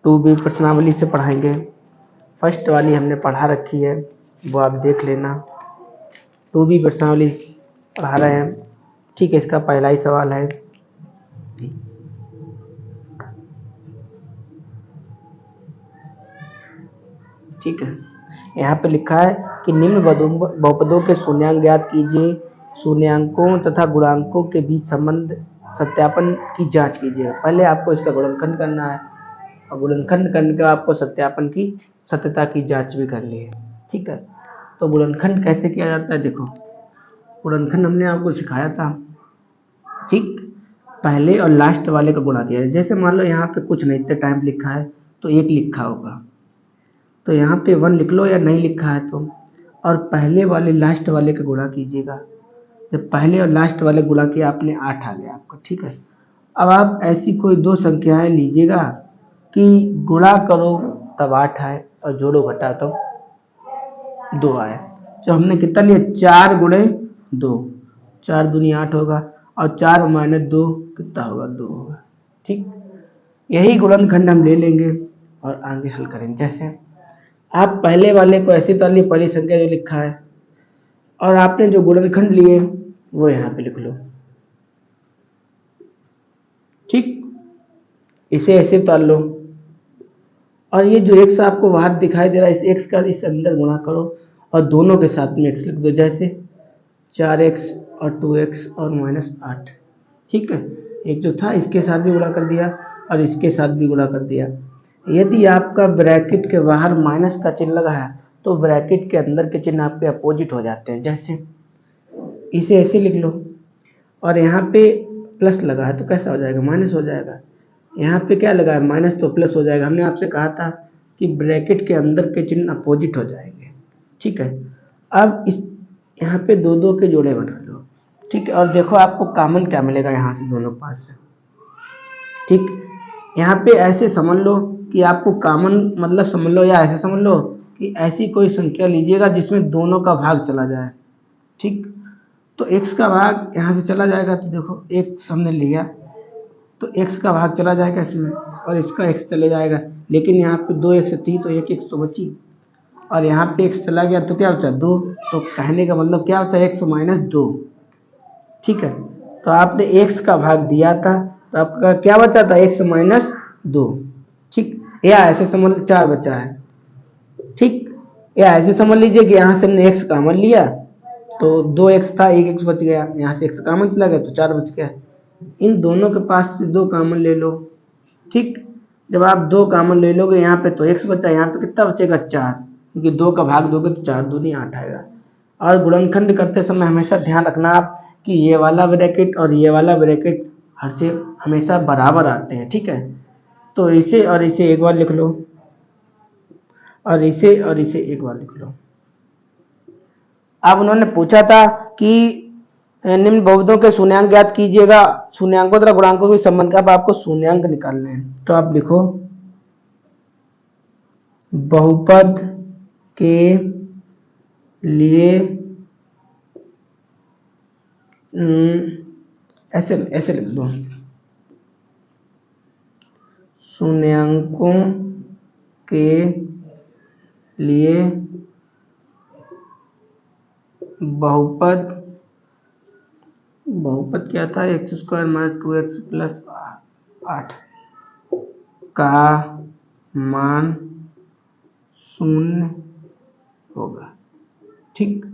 2b प्रश्नावली से पढ़ाएंगे। फर्स्ट वाली हमने पढ़ा रखी है, वो आप देख लेना। 2b प्रश्नावली पढ़ा रहे हैं, ठीक है। इसका पहला ही सवाल है, ठीक है। यहाँ पे लिखा है कि निम्न बहुपदों के शून्यांक ज्ञात कीजिए, शून्यांकों तथा गुणांकों के बीच संबंध सत्यापन की जांच कीजिए। पहले आपको इसका गुणनखंड करना है और गुणनखंड करने के बाद आपको सत्यापन की सत्यता की जांच भी करनी है, ठीक है। तो गुणनखंड कैसे किया जाता है, देखो गुणनखंड हमने आपको सिखाया था, ठीक। पहले और लास्ट वाले का गुणा किया है। जैसे मान लो यहाँ पे कुछ नहीं, इतने टाइम लिखा है तो 1 लिखा होगा, तो यहाँ पे 1 लिख लो, या नहीं लिखा है तो, और पहले वाले लास्ट वाले का गुणा कीजिएगा। जब पहले और लास्ट वाले गुणा किया आपने 8 आ गया आपका, ठीक है। अब आप ऐसी कोई 2 संख्याएं लीजिएगा कि गुणा करो तब 8 आए और जोड़ो घटा तब 2 आए। तो हमने कितना लिया, 4 गुणे 2, 4 दूनी 8 होगा, और 4 माइनस 2 कितना होगा, 2 होगा, ठीक। यही गुणनखंड हम ले लेंगे और आगे हल करेंगे। जैसे आप पहले वाले को ऐसे तालिए, पहली संख्या जो लिखा है, और आपने जो गुणनखंड लिए वो यहाँ पे लिख लो, ठीक। इसे ऐसे ताल लो, और ये जो x आपको बाहर दिखाई दे रहा है, इस x का इस अंदर गुणा करो और दोनों के साथ में x लिख दो। जैसे 4x और 2x और -8, ठीक है। एक जो था इसके साथ भी गुणा कर दिया और इसके साथ भी गुणा कर दिया। यदि आपका ब्रैकेट के बाहर माइनस का चिन्ह लगा है तो ब्रैकेट के अंदर के चिन्ह आपके अपोजिट हो जाते हैं। जैसे इसे ऐसे लिख लो, और यहाँ पे प्लस लगा है तो कैसा हो जाएगा, माइनस हो जाएगा। यहाँ पे क्या लगा है, माइनस, तो प्लस हो जाएगा। हमने आपसे कहा था कि ब्रैकेट के अंदर के चिन्ह अपोजिट हो जाएंगे, ठीक है। अब इस यहाँ पे 2 के जोड़े बना लो, ठीक है। और देखो आपको कॉमन क्या मिलेगा यहाँ से, दोनों पास से, ठीक। यहाँ पे ऐसे समझ लो कि आपको कॉमन मतलब समझ लो, या ऐसे समझ लो कि ऐसी कोई संख्या लीजिएगा जिसमें दोनों का भाग चला जाए, ठीक। तो x का भाग यहाँ से चला जाएगा, तो देखो x हमने लिया तो x का भाग चला जाएगा इसमें, और इसका x चले जाएगा। लेकिन यहाँ पे 2x थी तो 1 तो बची, और यहाँ पे x चला गया तो क्या बचा, 2। तो कहने का मतलब क्या बचा, x माइनस 2, ठीक है। तो आपने x का भाग दिया था तो आपका क्या बचा था, x माइनस 2, ठीक। या ऐसे समझ 4 बचा है, ठीक। या ऐसे समझ लीजिए कि यहाँ से हमने x कॉमन लिया तो 2x था, 1x बच गया, यहाँ से x कॉमन चला गया तो 4 बच गया। इन दोनों के पास से 2 कॉमन ले लो, ठीक। जब आप 2 कॉमन ले लोगे यहाँ पे तो x बचा, यहाँ पे कितना बचेगा, 4, क्योंकि 2 का भाग दोगे तो 4 दूनी 8 आएगा। और गुणनखंड करते समय हमेशा ध्यान रखना आप कि ये वाला ब्रैकेट और ये वाला ब्रैकेट हर से हमेशा बराबर आते हैं, ठीक है। तो इसे और इसे एक बार लिख लो, और इसे एक बार लिख लो। अब उन्होंने पूछा था कि निम्न बहुपदों के शून्यांक ज्ञात कीजिएगा, शून्यांकों तथा गुणांकों के संबंध का। अब आपको शून्यांक निकालने हैं, तो आप लिखो बहुपद के लिए ऐसे लिख दो, शून्यांकों के लिए बहुपद क्या था, x² - 2x + 8 का मान 0 होगा, ठीक।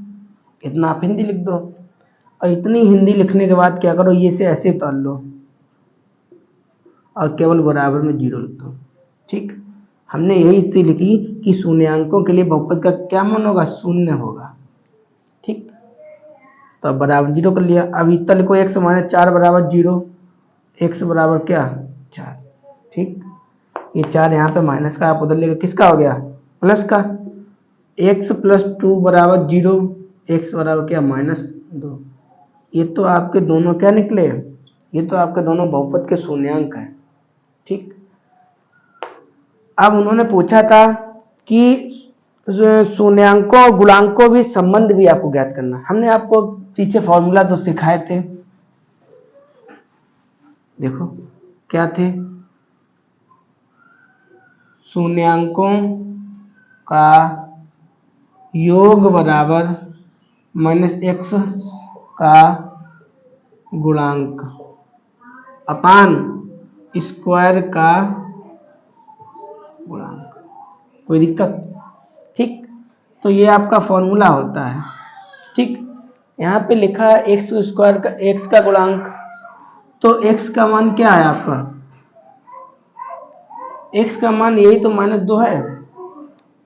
इतना आप हिंदी लिख दो, और इतनी हिंदी लिखने के बाद क्या करो, ये से ऐसे उतार लो और केवल बराबर में 0 लिख दो, ठीक। हमने यही स्थिति लिखी कि शून्यांकों के लिए बहुपद का क्या मान होगा, 0 होगा, ठीक। तो अब बराबर 0 कर लिया। अब इतना लिखो, x - 4 बराबर 0, x बराबर क्या, 4, ठीक। ये 4 यहाँ पे माइनस का, आप उधर लेकर किसका हो गया, प्लस का। x + 2 बराबर 0, x बराबर क्या, -2। ये तो आपके दोनों क्या निकले, ये तो आपके दोनों बहुपद के शून्यांक हैं, ठीक। अब उन्होंने पूछा था कि शून्यांकों और गुणांकों भी संबंध भी आपको ज्ञात करना। हमने आपको पीछे फॉर्मूला तो सिखाए थे, देखो क्या थे, शून्यांकों का योग बराबर -x का गुणांक अपान स्क्वायर का गुणांक। कोई दिक्कत? ठीक, तो ये आपका फॉर्मूला होता है। ठीक, यहाँ पे लिखा है एक्स स्क्वायर का x का गुणांक, तो x का मान क्या है आपका? x का मान यही तो -2 है,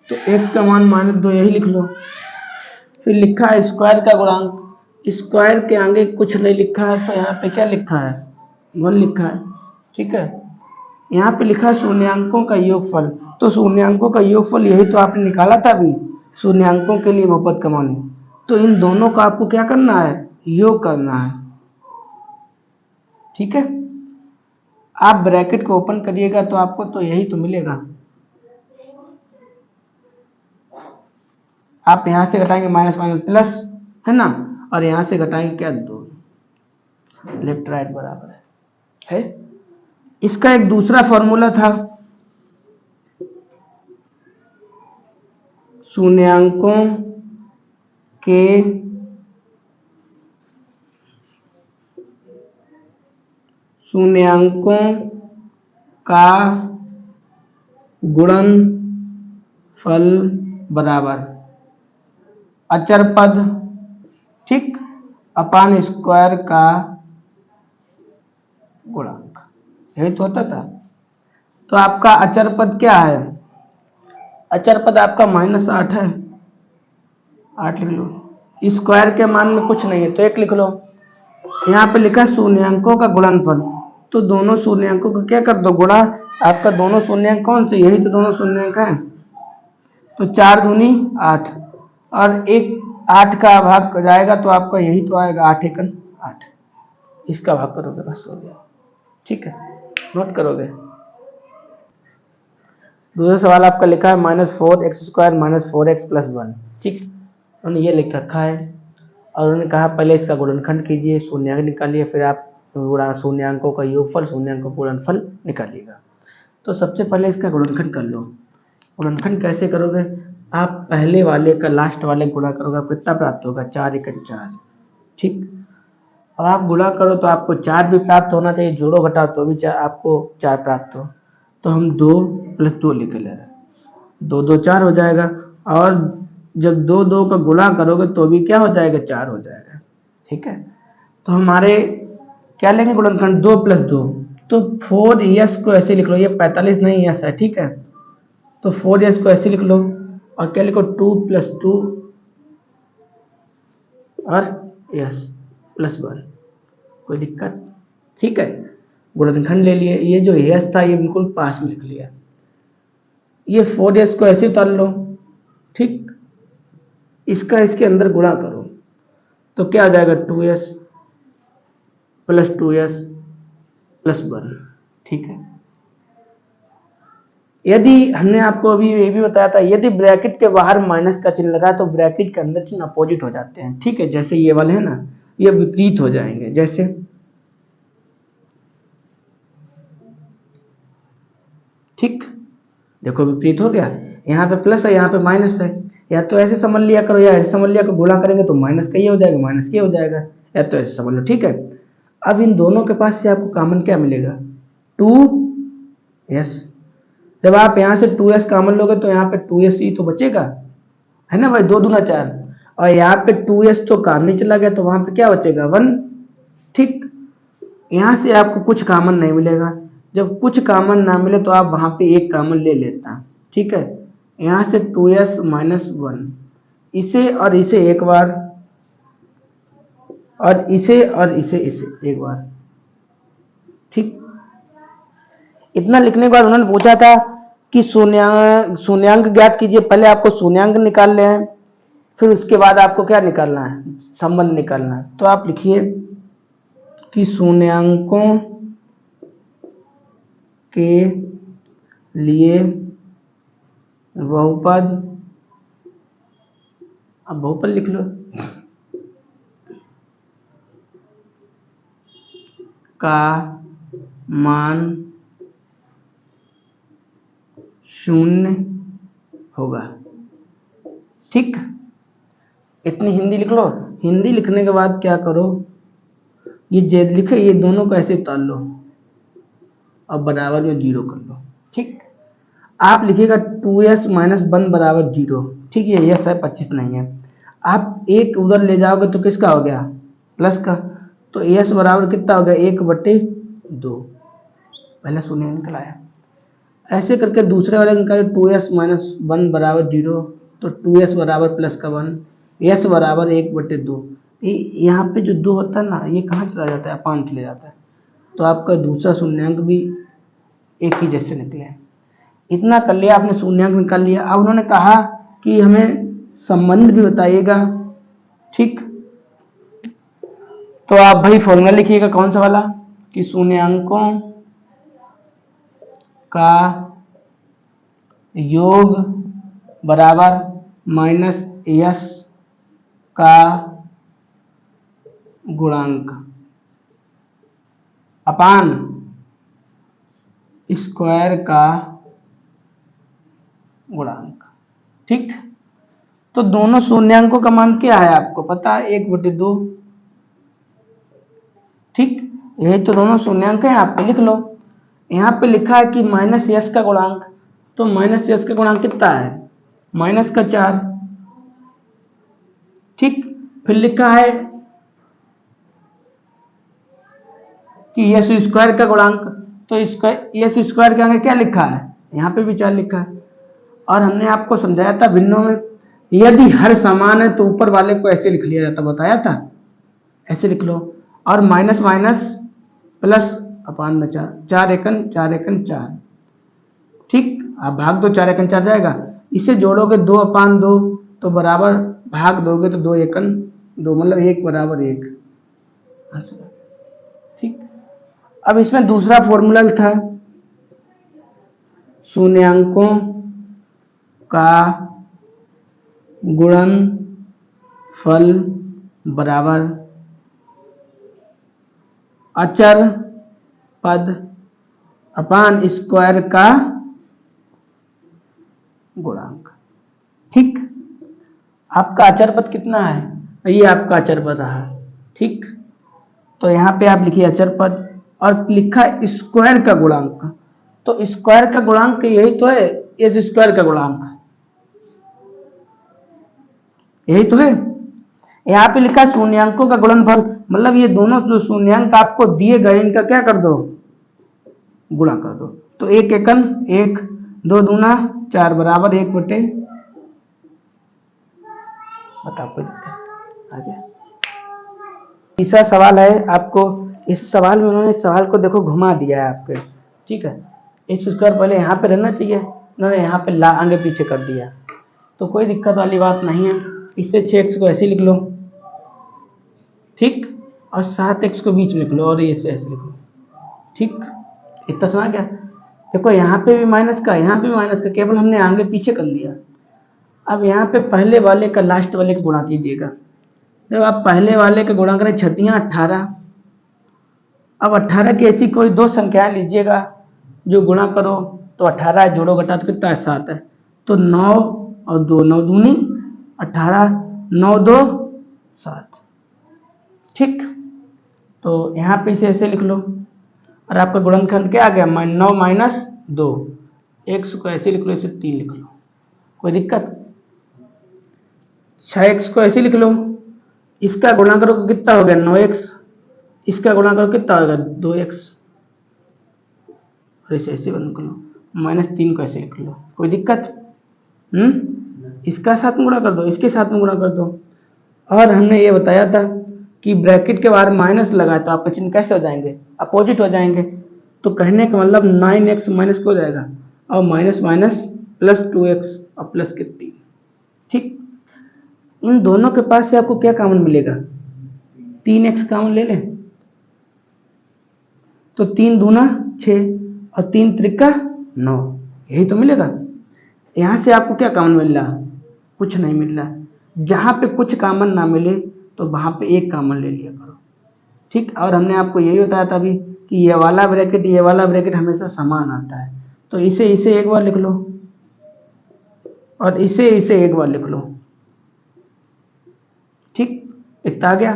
तो x का मान -2 यही लिख लो। फिर लिखा है स्क्वायर का गुणांक, स्क्वायर के आगे कुछ नहीं लिखा है, तो यहाँ पे क्या लिखा है? 1 लिखा है। ठीक है, यहाँ पे लिखा है शून्यांकों का योगफल, तो शून्यांकों का योगफल यही तो आपने निकाला था अभी, शून्यांकों के लिए बहुपद कमाने। तो इन दोनों का आपको क्या करना है? योग करना है। ठीक है, आप ब्रैकेट को ओपन करिएगा तो आपको तो यही तो मिलेगा। आप यहाँ से घटाएंगे माइनस माइनस प्लस, है ना, और यहाँ से घटाएंगे क्या? 2, लेफ्ट राइट बराबर है। इसका एक दूसरा फॉर्मूला था, शून्यांकों के का गुणनफल बराबर अचर पद, ठीक, अपान स्क्वायर का गुणांक। यही तो होता था। तो आपका अचर पद क्या है? अचर पद आपका -8 है, 8 लिख लो। स्क्वायर के मान में कुछ नहीं है तो 1 लिख लो। यहाँ पे लिखा शून्यांकों का गुणनफल, तो दोनों शून्यांकों का क्या कर दो? गुणा। आपका दोनों शून्यांक कौन से? यही तो दोनों शून्यांक हैं, तो 4 दूनी 8, और एक 8 का भाग जाएगा तो आपका यही तो आएगा, 8 एकन 8। इसका भाग करोगे बस हो गया। ठीक है, नोट करोगे। दूसरा सवाल आपका लिखा है -4x² -4x + 1। ठीक, उन्होंने ये लिख रखा है और उन्होंने कहा पहले इसका गुणनखंड कीजिए, शून्यांक निकालिए, फिर आप शून्यांकों का योगफल, शून्यांकों का गुणनफल निकालिएगा। तो सबसे पहले इसका गुणनखंड कर लो। गुणनखंड कैसे करोगे? आप पहले वाले का लास्ट वाले गुणा करोगे, आपको कितना प्राप्त होगा? 4 एकड़ 4। ठीक, और आप गुणा करो तो आपको 4 भी प्राप्त होना चाहिए, जोड़ो घटाओ तो भी आपको 4 प्राप्त हो। तो हम 2 + 2 लिख ले रहे हैं, 2 2 4 हो जाएगा, और जब 2 2 का गुणा करोगे तो भी क्या हो जाएगा? 4 हो जाएगा। ठीक है, तो हमारे क्या लेंगे गुणनखंड? 2 + 2, तो 4s को ऐसे लिख लो, ये 45 नहीं s है। ठीक है, तो 4s को ऐसे लिख लो, और क्या लिखो? 2 + 2 और s + 1। कोई दिक्कत? ठीक है, गुणनखंड ले लिए, ये जो s था ये बिल्कुल पास में लिख लिया। ये 4s को ऐसे उतार लो, ठीक, इसका इसके अंदर गुणा करो तो क्या आ जाएगा? 2s + 2s + 1। ठीक है, यदि हमने आपको अभी ये भी बताया था, यदि ब्रैकेट के बाहर माइनस का चिन्ह लगा तो ब्रैकेट के अंदर चिन्ह अपोजिट हो जाते हैं। ठीक है, जैसे ये वाले है ना, ये विपरीत हो जाएंगे। जैसे ठीक, देखो विपरीत हो गया, यहाँ पे प्लस है, यहाँ पे माइनस है। या तो ऐसे समझ लिया करो, या ऐसे समझ लिया करो, गुणा करेंगे तो माइनस का ये हो जाएगा, माइनस के हो जाएगा, या तो ऐसे समझ लो। ठीक है, अब इन दोनों के पास से आपको कॉमन क्या मिलेगा? 2s। जब आप यहाँ से 2s कॉमन लोगे तो यहाँ पे 2s ही तो बचेगा, है ना भाई, 2 दूना 4, और यहाँ पे 2s तो काम नहीं चला गया, तो वहां पे क्या बचेगा? 1। ठीक, यहाँ से आपको कुछ कॉमन नहीं मिलेगा, जब कुछ कॉमन ना मिले तो आप वहां पे एक कॉमन ले लेता। ठीक है, यहाँ से 2s - 1, इसे और इसे एक बार, और इसे और इसे एक बार। ठीक, इतना लिखने के बाद उन्होंने पूछा था कि शून्यांक ज्ञात कीजिए। पहले आपको शून्यांक निकालने हैं, फिर उसके बाद आपको क्या निकालना है? संबंध निकालना है। तो आप लिखिए कि शून्यांकों के लिए बहुपद, अब बहुपद लिख लो, का मान शून्य होगा। ठीक, इतनी हिंदी लिख लो। हिंदी लिखने के बाद क्या करो, ये जे लिखे ये दोनों को ऐसे उतार लो और बराबर में 0 कर लो। ठीक, आप लिखिएगा 2s माइनस 1 बराबर 0। ठीक है, यस है, 25 नहीं है। आप एक उधर ले जाओगे तो किसका हो गया, प्लस का, तो s बराबर कितना हो गया, 1/2। पहले शून्य निकलाया। ऐसे करके दूसरे वाले निकाले 2s माइनस 1 बराबर 0, तो 2s बराबर प्लस का 1, s बराबर 1/2। यहाँ पे जो 2 होता है ना, ये कहाँ चला जाता है, अपान चले जाता है। तो आपका दूसरा शून्यांक भी एक ही जैसे निकले। इतना कर लिया आपने, शून्यांक निकाल लिया। अब उन्होंने कहा कि हमें संबंध भी बताइएगा। ठीक, तो आप भाई फॉर्मूला लिखिएगा कौन सा वाला, कि शून्यांकों का योग बराबर माइनस यस का गुणांक अपान स्क्वायर का गुणांक। ठीक, तो दोनों शून्यांकों का मान क्या है आपको पता है, 1/2। ठीक, यही तो दोनों शून्यांक है, आप पे लिख लो। यहाँ पे लिखा है कि माइनस यस का गुणांक, तो माइनस यस का गुणांक कितना है, माइनस का 4। ठीक, फिर लिखा है कि यस स्क्वायर का गुणांक, तो यस स्क्वायर के आगे क्या लिखा है, यहाँ पे भी 4 लिखा है। और हमने आपको समझाया था भिन्नों में यदि हर समान है तो ऊपर वाले को ऐसे लिख लिया जाता, बताया था, ऐसे लिख लो। और माइनस माइनस प्लस अपान में 4, 4 एकन 4। ठीक, आप भाग दो, 4 एकन 4 जाएगा। इसे जोड़ोगे 2/2, तो बराबर भाग दोगे तो 2 एकन 2, मतलब 1 बराबर 1। ठीक, अब इसमें दूसरा फॉर्मूला था, शून्यांकों का गुणनफल बराबर अचर पद अपान स्क्वायर का गुणांक। ठीक, आपका अचर पद कितना है, ये आपका अचर पद रहा। ठीक, तो यहाँ पे आप लिखिए अचर पद और लिखा स्क्वायर का गुणांक, तो स्क्वायर का गुणांक यही तो है, इस स्क्वायर का गुणांक यही तो है। यहाँ पे लिखा शून्यांकों का गुणनफल, मतलब ये दोनों जो शून्यांक आपको दिए गए इनका क्या कर दो, गुणा कर दो। तो 1 एकन 1, 2 दूना 4 बराबर 1/, बताओ कोई दिक्कत आगे। तीसरा सवाल है आपको, इस सवाल में उन्होंने सवाल को देखो घुमा दिया है आपके। ठीक है, एक्स स्क्वायर पहले यहाँ पे रहना चाहिए, उन्होंने यहाँ पे आगे पीछे कर दिया, तो कोई दिक्कत वाली बात नहीं है। इससे 6x को ऐसे लिख लो। ठीक, और 7x को बीच में लिख लो और ये ऐसे लिख लो। ठीक, इतना समझ गया। देखो यहाँ पे भी माइनस का, यहाँ पे भी माइनस का, केवल हमने आगे पीछे कर लिया। अब यहाँ पे पहले वाले का लास्ट वाले का गुणा कीजिएगा। जब आप पहले वाले का गुणा करें, 18। अब 18 की ऐसी कोई दो संख्याएं लीजिएगा जो गुणा करो तो 18 है, जोड़ो घटा तो कितना है, 7 है। तो 9 और 2, 9 दूनी 18, 9 2 7। ठीक, तो यहाँ पे इसे ऐसे लिख लो और आपका गुणनखंड क्या आ गया, 9 माइनस 2। x को ऐसे लिख लो, इसे 3 लिख लो, कोई दिक्कत। 6x को ऐसे लिख लो, इसका गुणा करो तो कितना हो गया, 9x, इसका गुणा करो कितना होगा, 2x, और इसे ऐसे बंद कर लो। -3 को ऐसे लिख लो, कोई दिक्कत। इसका साथ में गुणा कर दो, इसके साथ में गुणा कर दो। और हमने ये बताया था कि ब्रैकेट के बाहर माइनस लगाए तो आपके चिन्ह कैसे हो जाएंगे, अपोजिट हो जाएंगे। तो कहने का मतलब 9x माइनस हो जाएगा और माइनस माइनस प्लस 2x और प्लस के 3। ठीक, इन दोनों के पास से आपको क्या कॉमन मिलेगा, 3x कॉमन ले लें तो 3 दूना 6 और 3 त्रिका 9, यही तो मिलेगा। यहाँ से आपको क्या कॉमन मिल रहा, कुछ नहीं मिल रहा। जहाँ पे कुछ कॉमन ना मिले तो वहाँ पे एक कॉमन ले लिया करो। ठीक, और हमने आपको यही बताया था अभी कि ये वाला ब्रैकेट हमेशा समान आता है। तो इसे एक बार लिख लो, और इसे इसे एक बार लिख लो। ठीक, इतना आ गया।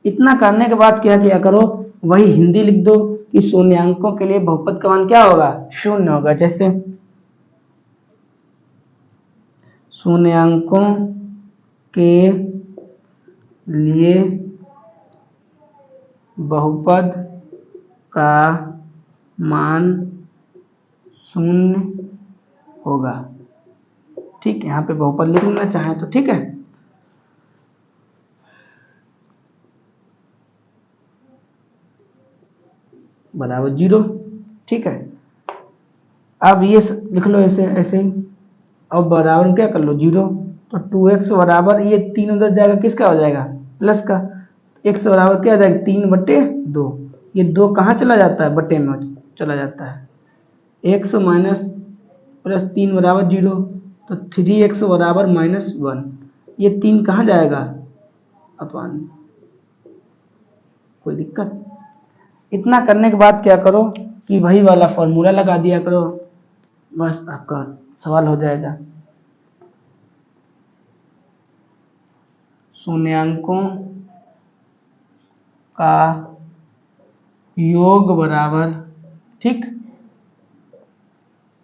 इतना करने के बाद क्या किया करो, वही हिंदी लिख दो कि शून्यांकों के लिए बहुपद का मान क्या होगा, शून्य होगा। जैसे शून्यांकों के लिए बहुपद का मान शून्य होगा। ठीक, यहाँ पे बहुपद लिख लेना चाहें तो ठीक है। बराबर 0। ठीक है, अब ये लिख लो ऐसे ऐसे ही। अब बराबर क्या कर लो 0, तो 2x बराबर ये 3 उधर जाएगा, किसका हो जाएगा, प्लस का। x बराबर क्या आ जाएगा 3/2। ये 2 कहाँ चला जाता है, बटे में चला जाता है। x माइनस प्लस 3 बराबर 0, तो 3x बराबर -1। ये 3 कहाँ जाएगा, अपान। कोई दिक्कत। इतना करने के बाद क्या करो कि वही वाला फॉर्मूला लगा दिया करो, बस आपका सवाल हो जाएगा। शून्यांकों का योग बराबर, ठीक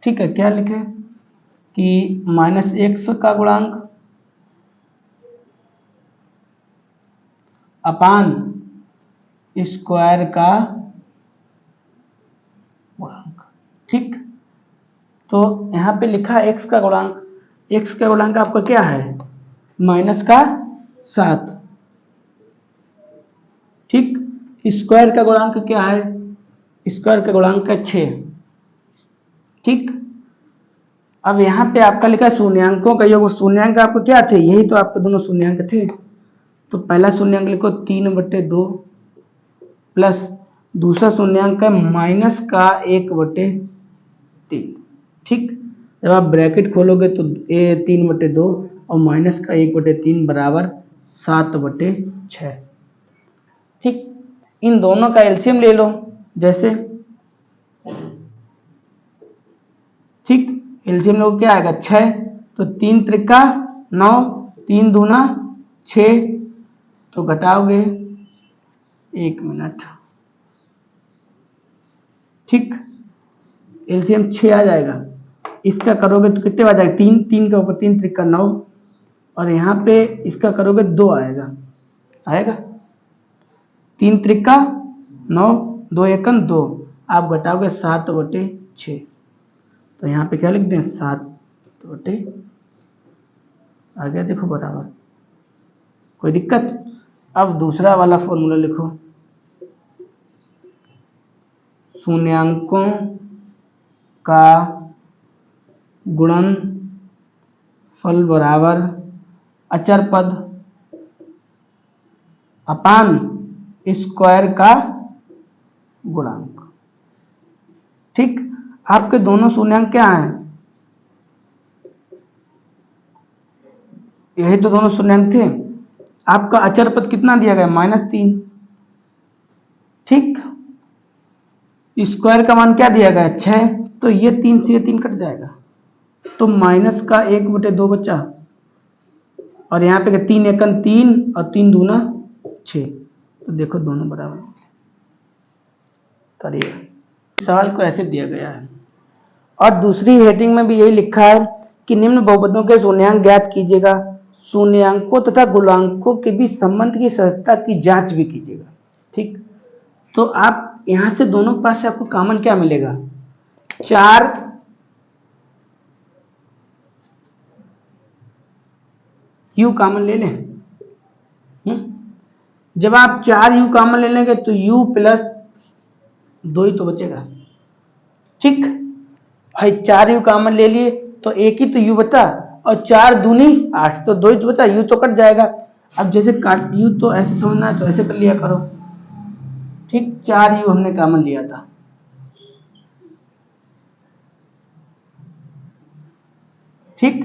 ठीक है, क्या लिखे कि -x का गुणांक अपान स्क्वायर का गुणांक। ठीक, तो यहाँ पे लिखा x का गुणांक, x का गुणांक आपका क्या है, -7। ठीक, स्क्वायर का गुणांक क्या है, स्क्वायर का गुणांक है 6। ठीक, अब यहाँ पे आपका लिखा शून्यांकों का योग। शून्यांक आपको क्या थे, यही तो आपके दोनों शून्यांक थे। तो पहला शून्यांक लिखो 3/2 प्लस दूसरा शून्यांक है -1/3। ठीक, जब आप ब्रैकेट खोलोगे तो 3/2 और -1/3 बराबर 7/6। ठीक, इन दोनों का एलसीएम ले लो। जैसे ठीक, एलसीएम लोग क्या आएगा 6, तो 3 त्रिका 9, 3 दूना 6, तो घटाओगे 1 मिनट। ठीक, एलसीएम 6 आ जाएगा। इसका करोगे तो कितने आ जाएगा, 3, 3 के ऊपर 3 त्रिका 9, और यहाँ पे इसका करोगे 2 आएगा, आएगा 3 त्रिका 9, 2 एकम 2, आप घटाओगे 7/6। तो यहाँ पे क्या लिख दें 7/, आ गया देखो बराबर। कोई दिक्कत। अब दूसरा वाला फॉर्मूला लिखो, शून्यांकों का गुणनफल बराबर अचर पद अपान स्क्वायर का गुणांक। ठीक, आपके दोनों शून्यांक क्या हैं, यही तो दोनों शून्यांक थे। आपका अचर पद कितना दिया गया, -3। ठीक, स्क्वायर का मान क्या दिया गया 6, तो ये 3 से 3 कट जाएगा, तो -1/2 बचा। और यहाँ पे 3 एकम 3 और 3 दूना 6, तो देखो दोनों बराबर। तो सवाल को ऐसे दिया गया है। और दूसरी हेडिंग में भी यही लिखा है कि निम्न बहुपदों के शून्यांक ज्ञात कीजिएगा, शून्यांकों तथा गुणांकों के बीच संबंध की सहजता की जांच भी कीजिएगा। ठीक, तो आप यहां से दोनों पास से आपको कॉमन क्या मिलेगा, 4 u कॉमन ले लें। जब आप 4 u कॉमन ले लेंगे तो u प्लस 2 ही तो बचेगा। ठीक, भाई 4 u कॉमन ले लिए तो एक ही तो u बचा, और 4 दूनी 8, तो 2 ही तो बचा, u तो कट जाएगा। अब जैसे काट u तो ऐसे समझना है तो ऐसे कर लिया करो। ठीक, 4 u हमने कॉमन लिया था। ठीक,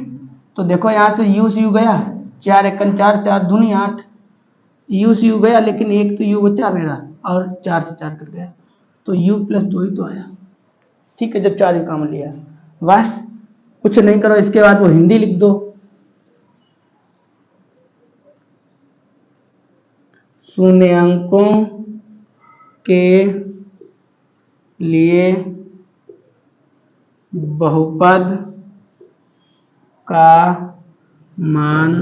तो देखो यहां से u से u गया, 4 एकम 4, 4 दूनी 8, u से u गया, लेकिन एक तो u बचा मेरा, और 4 से 4 कट गया, तो u प्लस 2 ही तो आया। ठीक है, जब 4 u कॉमन लिया, बस कुछ नहीं करो, इसके बाद वो हिंदी लिख दो। शून्य अंकों के लिए बहुपद का मान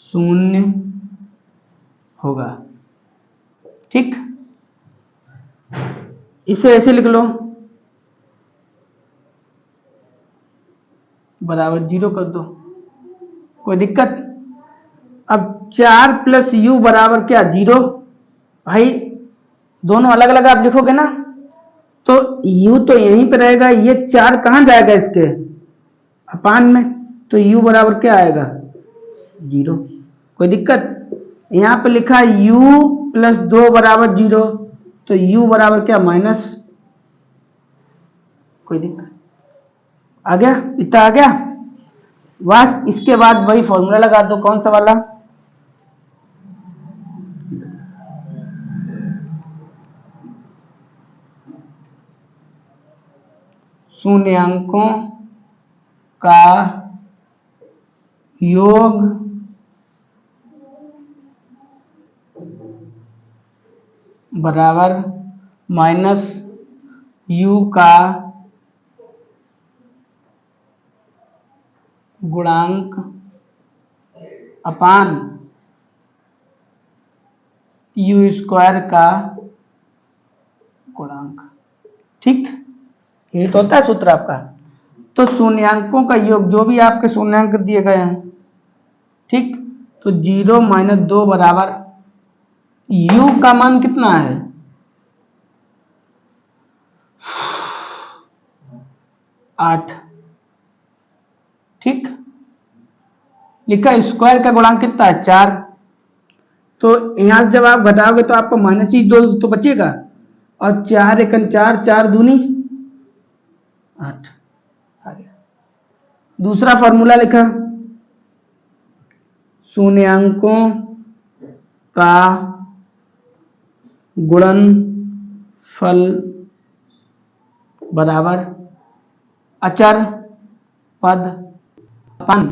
शून्य होगा। ठीक, इसे ऐसे लिख लो, बराबर 0 कर दो, कोई दिक्कत? अब 4 प्लस यू बराबर क्या? 0। भाई दोनों अलग अलग आप लिखोगे ना, तो u तो यहीं पे रहेगा, ये 4 कहां जाएगा? इसके अपान में, तो u बराबर क्या आएगा? 0। कोई दिक्कत? यहां पे लिखा है u प्लस 2 बराबर 0, तो u बराबर क्या? माइनस। कोई दिक्कत? आ गया? इतना आ गया? बस इसके बाद वही फॉर्मूला लगा दो। कौन सा वाला? शून्यांकों का योग बराबर माइनस u का गुणांक अपान u स्क्वायर का गुणांक। ठीक, ये तो होता है सूत्र आपका। तो शून्यांकों का योग, जो भी आपके शून्यांक दिए गए हैं, ठीक, तो 0 माइनस 2 बराबर u का मान कितना है? 8। ठीक, लिखा स्क्वायर का गुणांक कितना है? 4। तो यहां से जब आप घटाओगे तो आपको माइनस ही 2 तो बचेगा, और 4 एकन 4, 4 दूनी 8 आ गया। दूसरा फॉर्मूला लिखा, शून्यांकों का गुणनफल बराबर अचर पद अपन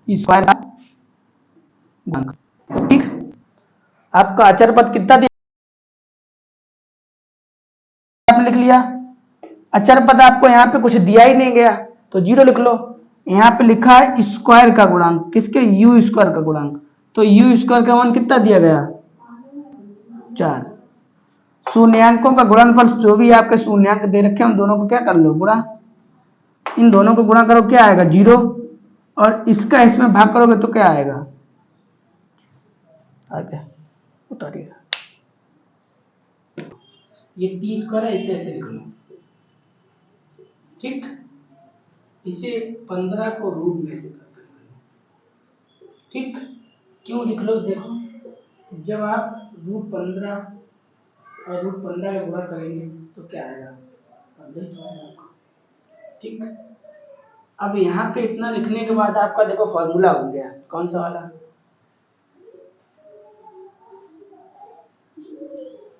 स्क्वायर का गुणांक। ठीक, आपका अचर पद कितना दिया आपने लिख लिया। अचर पद आपको यहाँ पे कुछ दिया ही नहीं गया, तो 0 लिख लो। यहाँ पे लिखा है स्क्वायर का गुणांक, किसके? u स्क्वायर का गुणांक, तो u स्क्वायर का मान कितना दिया गया? 4। शून्यांकों का गुणनफल, जो भी आपके शून्यांक दे रखे हैं उन दोनों को क्या कर लो? गुणा। इन दोनों को गुणा करो, क्या आएगा? 0। और इसका इसमें भाग करोगे तो क्या आएगा? आ गया, उतारिएगा। ये 30 स्क्वायर है, इसे ऐसे लिख लो। ठीक, इसे 15 को रूट में से कर दो। ठीक, क्यों लिख लो? देखो, जब आप √15 और √15 का गुणा करेंगे तो क्या आएगा? 15 तो आएगा। ठीक, अब यहाँ पे इतना लिखने के बाद आपका देखो फॉर्मूला बन गया। कौन सा वाला?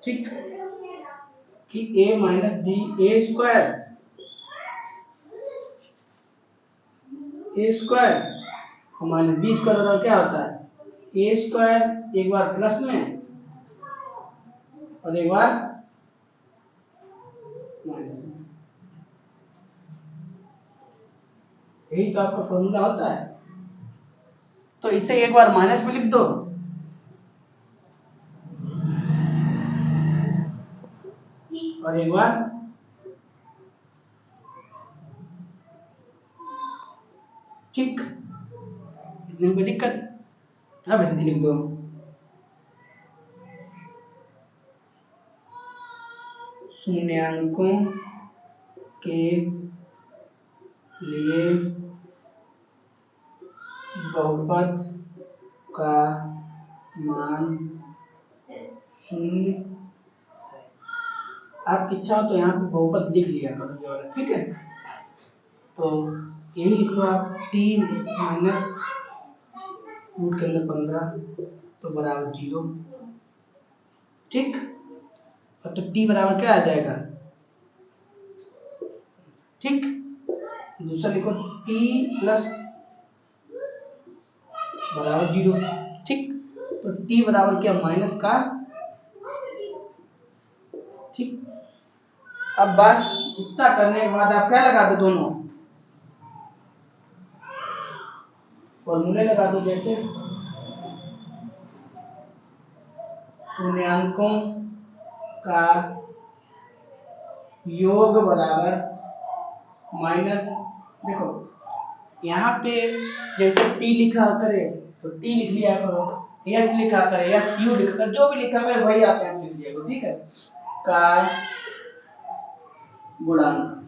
ठीक, कि a minus B A square और माइनस बी स्क्वायर बराबर क्या होता है? ए स्क्वायर एक बार प्लस में और एक बार माइनस में। यही तो आपका फॉर्मूला होता है। तो इसे एक बार माइनस में लिख दो और एक बार ठीक, इतने में कोई दिक्कत? अब हिंदी लिख दो। शून्यांकों के लिए बहुपद का मान 0 है। आपकी इच्छा हो तो यहाँ पे बहुपद लिख लिया करो ये वाला। ठीक है, तो यही लिख लो आप, t माइनस रूट के अंदर 15 तो बराबर 0। ठीक, और तो t बराबर क्या आ जाएगा? ठीक, दूसरा लिखो टी प्लस बराबर 0। ठीक, तो टी बराबर क्या, माइनस का। ठीक, अब बस इतना करने के बाद आप क्या लगा दो, दोनों फॉर्मूले लगा दो। जैसे शून्यांकों का योग बराबर माइनस, देखो यहाँ पे जैसे t लिखा करे तो t लिख लिया करो, s लिखा करे या u लिखा करे, जो भी लिखा करे वही आप यहाँ लिख लिया करो। ठीक है, का गुणांक,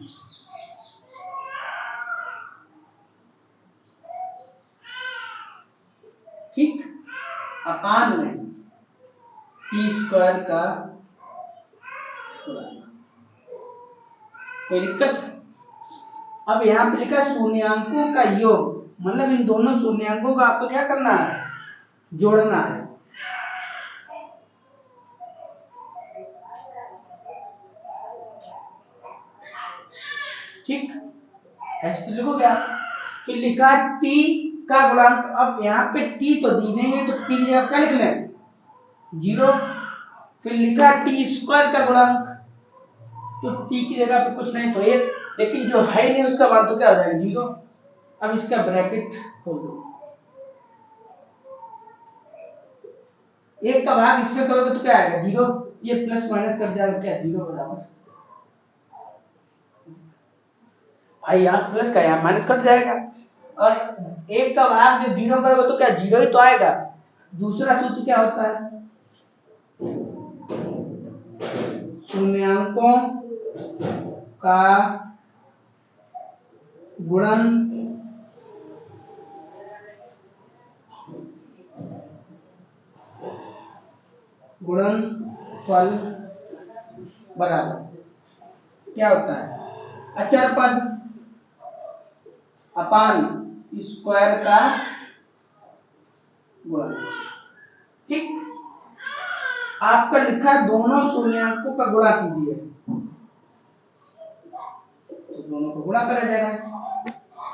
ठीक, अपान में टी स्क्वायर का गुणांक। कोई दिक्कत? अब यहाँ पे लिखा शून्यांकों का योग, मतलब इन दोनों शून्यांकों का आपको क्या करना है, जोड़ना है। ठीक, ऐसे लिखो क्या, फिर लिखा t का गुणांक। अब यहाँ पे t तो दी नहीं है, तो t की जगह क्या लिख लें, 0। फिर लिखा टी स्क्वायर का गुणांक, तो t की जगह पे कुछ नहीं तो 1, लेकिन जो है नहीं उसका मान तो क्या हो जाएगा, 0। अब इसका ब्रैकेट खोल दो, 1 का भाग इसमें करोगे तो क्या आएगा, 0। ये प्लस माइनस कर जाएगा क्या, 0 बराबर, भाई यहाँ प्लस का यहाँ माइनस कट जाएगा। और 1 का भाग जब 0 करोगे तो क्या 0 ही तो आएगा। दूसरा सूत्र क्या होता है, शून्यांकों का गुणन गुणनफल बराबर क्या होता है, अचर पद अपान स्क्वायर का गुणन। ठीक, आपका लिखा है दोनों शून्यांकों का गुणा कीजिए, तो दोनों को गुणा करा जाएगा।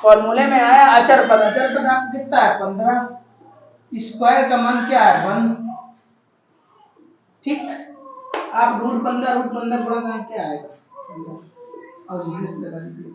फॉर्मूले में आया अचर पद, अचर पद आपको कितना है, 15, स्क्वायर का मान क्या है, 1। ठीक, आप रूट 15 गुणा करें क्या आएगा, और माइनस लगा दीजिए।